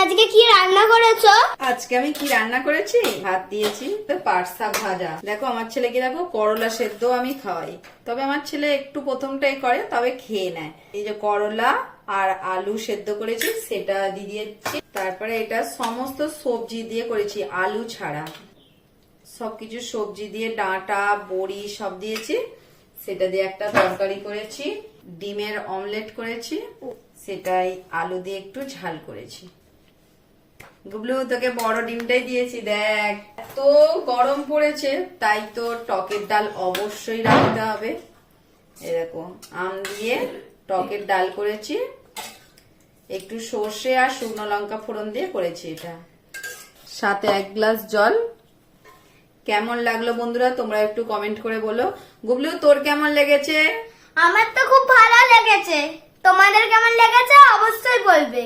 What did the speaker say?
আজকে কি রান্না করেছো? আজকে আমি কি রান্না করেছি, ভাত দিয়েছি তো পাট শাক ভাজা। দেখো আমার ছেলেকে দেখো করলা সেদ্ধ আমি খাওয়াই, তবে আমার ছেলে একটু প্রথমটাই করে তবে খেয়ে নেয়। এই যে করলা আর আলু সেদ্ধ করেছি সেটা দিয়ে দিয়েছি, তারপরে এটা সমস্ত সবজি দিয়ে করেছি আলু ছাড়া, সবকিছু সবজি দিয়ে ডাঁটা বড়ি সব দিয়েছি, সেটা দিয়ে একটা তরকারি করেছি, ডিমের অমলেট করেছি, সেটাই আলু দিয়ে একটু ঝাল করেছি। গুবলু তোকে বড় ডিমটাই দিয়েছি, দেখ এত গরম পড়েছে তাই তো টকের ডাল অবশ্যই রাখতে হবে। এরকম আম দিয়ে টকের ডাল করেছি, একটু সর্ষে আর শুকনো লঙ্কা ফোড়ন দিয়ে করেছি এটা, সাথে 1 গ্লাস জল। কেমন লাগলো বন্ধুরা তোমরা একটু কমেন্ট করে বলো। গুবলু তোর কেমন লেগেছে? আমার তো খুব ভালো লেগেছে, তোমাদের কেমন লেগেছে অবশ্যই বলবে।